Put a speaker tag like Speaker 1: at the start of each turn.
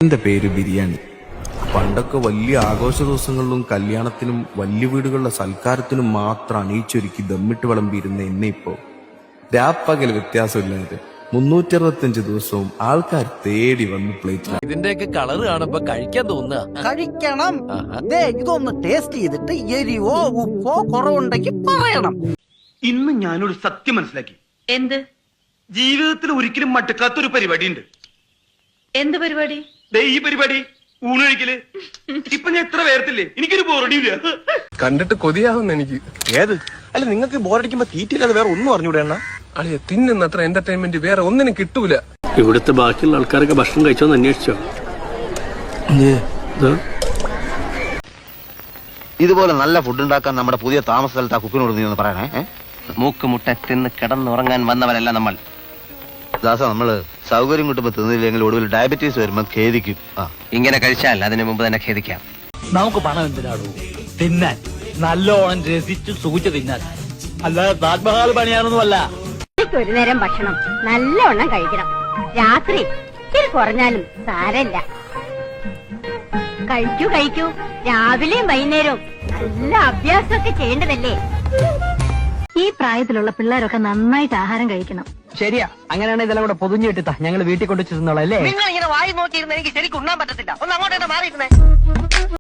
Speaker 1: എന്റെ പേര് ബിരിയാണി. പണ്ടൊക്കെ വലിയ ആഘോഷ ദിവസങ്ങളിലും കല്യാണത്തിനും വലിയ വീടുകളിലെ സൽക്കാരത്തിനും മാത്രം അണിയിച്ചൊരുക്കി ദമ്മിട്ട് വിളമ്പിയിരുന്ന എന്നെ ഇപ്പോ രാപ്പകൽ വ്യത്യാസമില്ലാതെ 365 ദിവസവും ആൾക്കാർ തേടി വന്ന് പ്ലേറ്റിലാണ്.
Speaker 2: ഇതിന്റെയൊക്കെ കളറ് കാണുമ്പോ കഴിക്കാൻ തോന്നുക.
Speaker 3: കഴിക്കണം. ഇതൊന്ന് ടേസ്റ്റ് ചെയ്തിട്ട് എരിവോ ഉപ്പോ കുറവുണ്ടെങ്കിൽ പറയണം.
Speaker 4: ഇന്ന് ഞാനൊരു സത്യം മനസ്സിലാക്കി.
Speaker 5: എന്ത്?
Speaker 4: ജീവിതത്തിൽ ഒരിക്കലും മടുക്കാത്തൊരു പരിപാടി ഉണ്ട്.
Speaker 5: എന്ത് പരിപാടി?
Speaker 4: ഈ പരിപാടി ഊണൊഴിക്കല്. ഇപ്പൊ ഞാൻ എത്ര പേർത്തില്ലേ, എനിക്കൊരു ബോറടിയില്ല.
Speaker 6: കണ്ടിട്ട് കൊതിയാവുന്ന എനിക്ക്.
Speaker 7: ഏത്? അല്ല, നിങ്ങൾക്ക് ബോറടിക്കുമ്പോ തീറ്റില്ലാതെ വേറെ ഒന്നും അറിഞ്ഞൂടെ എണ്ണ?
Speaker 6: അളിയ തിന്നുന്നത്ര എന്റർടൈൻമെന്റ് വേറെ ഒന്നിനും കിട്ടൂല.
Speaker 8: ഇവിടുത്തെ ബാക്കിയുള്ള ആൾക്കാരൊക്കെ ഭക്ഷണം കഴിച്ചോന്ന് അന്വേഷിച്ചോ?
Speaker 9: ഇതുപോലെ നല്ല ഫുഡ് ഉണ്ടാക്കാൻ നമ്മുടെ പുതിയ താമസ സ്ഥലത്ത് ആ കുക്കിനോട് നീ ഒന്ന് പറയണേ.
Speaker 10: മൂക്കുമുട്ട തിന്ന് കിടന്നുറങ്ങാൻ വന്നവരല്ല നമ്മൾ.
Speaker 9: ദാസ, നമ്മള് സൗകര്യം കിട്ടുമ്പോ തിന്നില്ലെങ്കിൽ ഒടുവിൽ ഡയബറ്റീസ് വരുമ്പോ ഖേദിക്കും.
Speaker 10: ഇങ്ങനെ കഴിച്ചാൽ അതിനു മുമ്പ് തന്നെ ഖേദിക്കാം.
Speaker 3: നമുക്ക് പണം എന്തിനാണോ? തിന്നാൻ, നല്ലോണം രസിച്ച് സൂചിച്ച് തിന്നാൻ, അല്ലാതെ താജ്മഹാൽ പണിയാനൊന്നുമല്ല.
Speaker 5: ഒരു നേരം ഭക്ഷണം നല്ലവണ്ണം കഴിക്കണം. രാത്രി ഇത്തിരി കുറഞ്ഞാലും സാരമില്ല. കഴിക്കൂ. രാവിലെയും വൈകുന്നേരവും നല്ല അഭ്യാസമൊക്കെ ചെയ്യേണ്ടതല്ലേ? ഈ പ്രായത്തിലുള്ള പിള്ളേരൊക്കെ നന്നായിട്ട് ആഹാരം കഴിക്കണം.
Speaker 3: ശരിയാ, അങ്ങനെയാണ് ഇതെല്ലാം കൂടെ പൊതിഞ്ഞിട്ടാ ഞങ്ങൾ വീട്ടിൽ കൊണ്ടു ചെന്നോളാം അല്ലേ?
Speaker 10: നിങ്ങൾ ഇങ്ങനെ വായി നോക്കിയിരുന്ന എനിക്ക് ശരിക്കും ഉണ്ണാൻ പറ്റത്തില്ല. ഒന്ന് അങ്ങോട്ട് മാറിയിരുന്നേ.